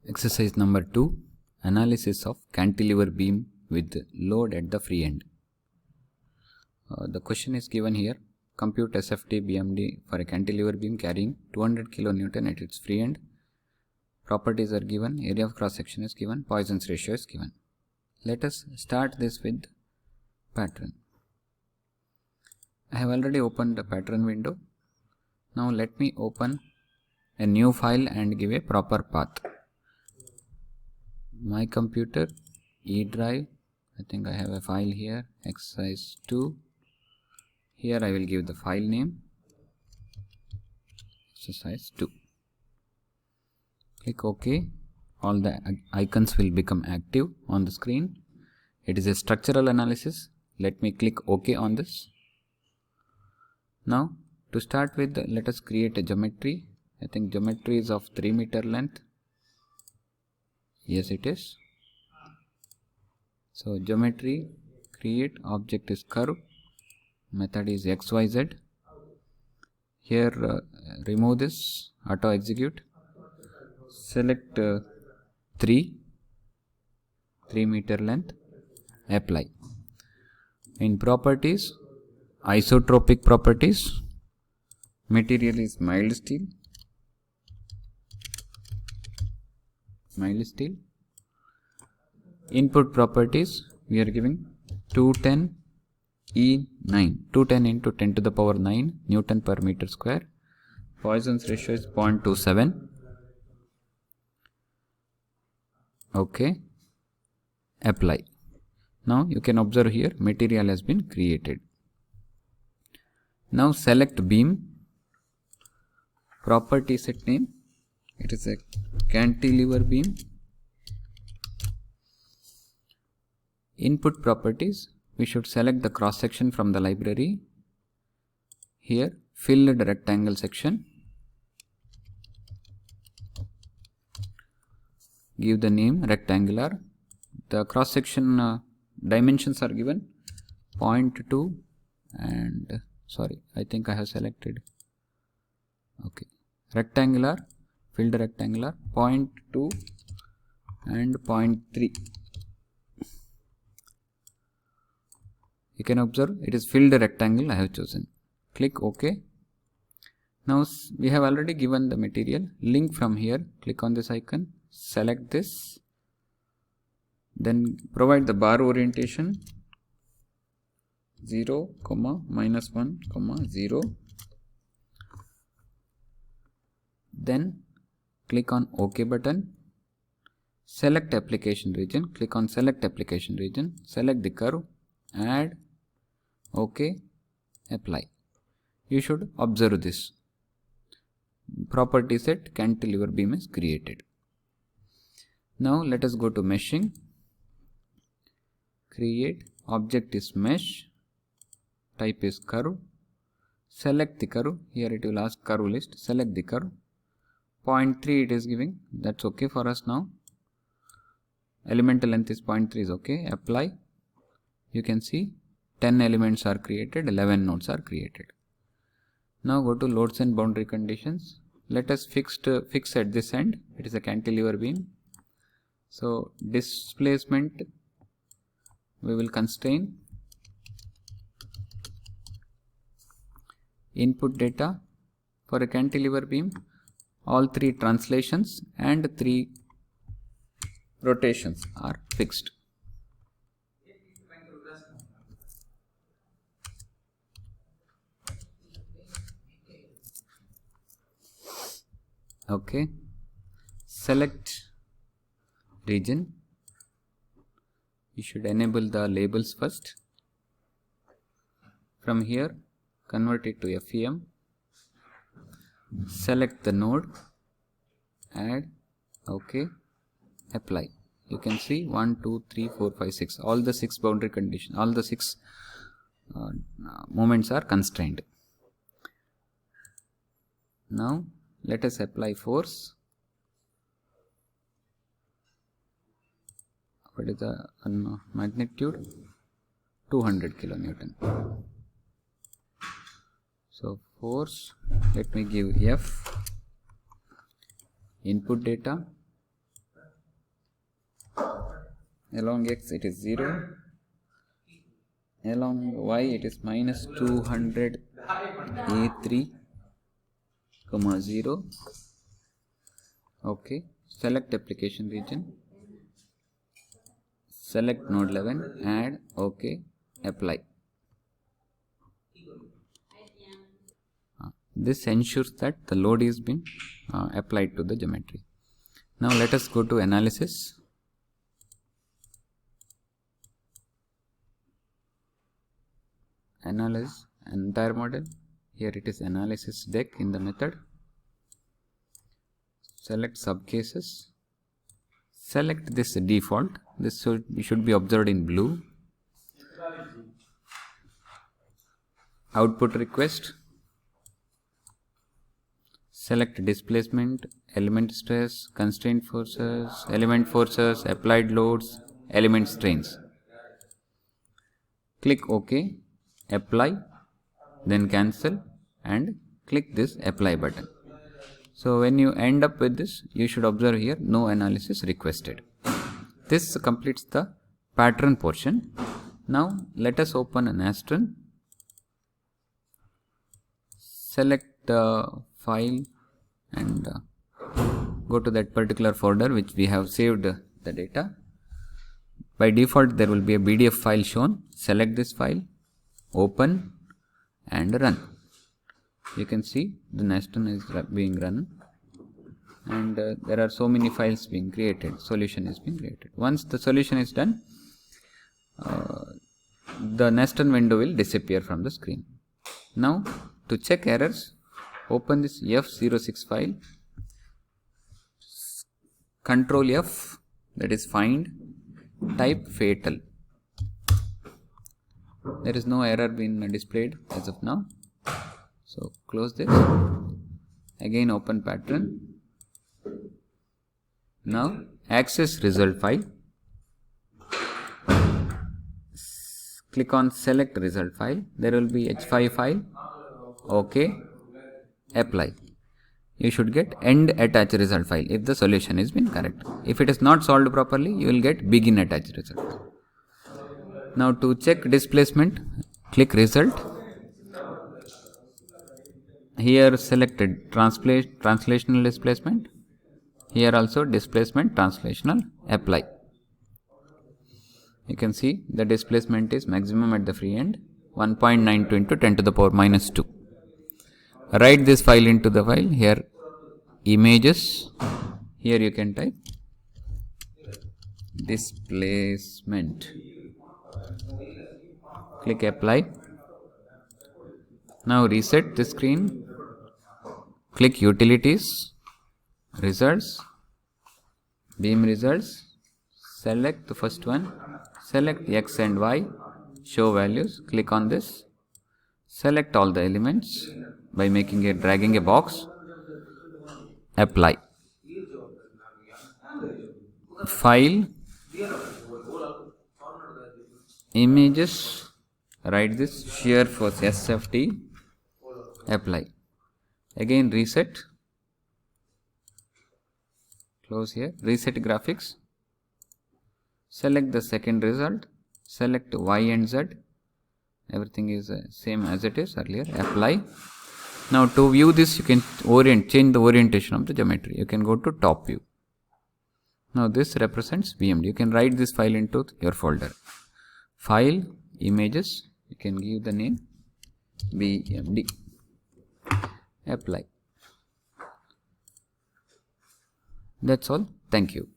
Exercise number 2, analysis of cantilever beam with load at the free end. The question is given here. Compute SFT BMD for a cantilever beam carrying 200 kN at its free end. Properties are given, area of cross section is given, Poisson's ratio is given. Let us start this with pattern. I have already opened the pattern window. Now let me open a new file and give a proper path. My computer, E drive, I think I have a file here, exercise 2. Here I will give the file name, exercise 2. Click OK. All the icons will become active on the screen. It is a structural analysis. Let me click OK on this. Now to start with, let us create a geometry. I think geometry is of 3 meter length. Yes, it is. So geometry, create, object is curve, method is xyz. Here remove this, auto execute. Select 3 meter length, apply. In properties, isotropic properties, material is mild steel. Input properties, we are giving 210 E9, 210 into 10 to the power 9 Newton per meter square. Poisson's ratio is 0.27. OK. Apply. Now you can observe here material has been created. Now select beam. Property set name. It is a cantilever beam. Input properties. We should select the cross section from the library. Here filled rectangle section. Give the name rectangular. The cross section dimensions are given 0.2 and sorry, I think I have selected. Okay, rectangular, filled rectangular 0.2 and 0.3. You can observe it is filled rectangle I have chosen. Click OK. Now we have already given the material. Link from here. Click on this icon. Select this. Then provide the bar orientation 0, -1, 0. Then click on OK button. Select application region. Click on select application region. Select the curve. Add. OK. Apply. You should observe this. Property set cantilever beam is created. Now let us go to meshing. Create, object is mesh, type is curve. Select the curve. Here it will ask curve list. Select the curve. 0.3 it is giving. That's okay for us now. Elemental length is 0.3 is okay. Apply. You can see 10 elements are created, 11 nodes are created. Now go to loads and boundary conditions. Let us fix at this end. It is a cantilever beam. So displacement we will constrain. Input data for a cantilever beam. All 3 translations and 3 rotations are fixed. Okay. Select region. You should enable the labels first. From here, convert it to FEM. Select the node. Add. OK. Apply. You can see 1, 2, 3, 4, 5, 6. All the 6 boundary conditions, all the 6 moments are constrained. Now let us apply force. What is the magnitude? 200 kilonewton. So force, let me give F. Input data along x it is 0, along y it is minus 200 a3 comma 0. Okay, select application region, select node 11, add, okay, apply. This ensures that the load is being applied to the geometry. Now let us go to analysis. Analyze entire model. Here it is analysis deck in the method. Select subcases. Select this default. This should be observed in blue. Output request. Select displacement, element stress, constraint forces, element forces, applied loads, element strains. Click OK, apply, then cancel and click this apply button. So when you end up with this, you should observe here no analysis requested. This completes the pattern portion. Now let us open an Nastran. Select the file and go to that particular folder which we have saved the data. By default there will be a PDF file shown. Select this file, open and run. You can see the Nastran is being run and there are so many files being created. Solution is being created. Once the solution is done, the Nastran window will disappear from the screen. Now to check errors, open this F06 file, Control F, that is find, type fatal. There is no error being displayed as of now. So close this. Again open pattern. Now access result file. Click on select result file. There will be H5 file. OK. Apply. You should get end attach result file if the solution is been correct. If it is not solved properly, you will get begin attach result. Now to check displacement, click result. Here selected translational displacement. Here also displacement translational, apply. You can see the displacement is maximum at the free end, 1.92 into 10 to the power minus 2. Write this file into the file. Here images. Here you can type displacement. Click apply. Now reset the screen. Click utilities, results, beam results. Select the first one. Select X and Y. Show values. Click on this. Select all the elements by dragging a box. Apply. File. Images. Write this shear force SFT. Apply. Again reset. Close here. Reset graphics. Select the second result. Select Y and Z. Everything is same as it is earlier. Apply. Now to view this, you can change the orientation of the geometry. You can go to top view. Now this represents BMD. You can write this file into your folder. File, images. You can give the name BMD. Apply. That's all. Thank you.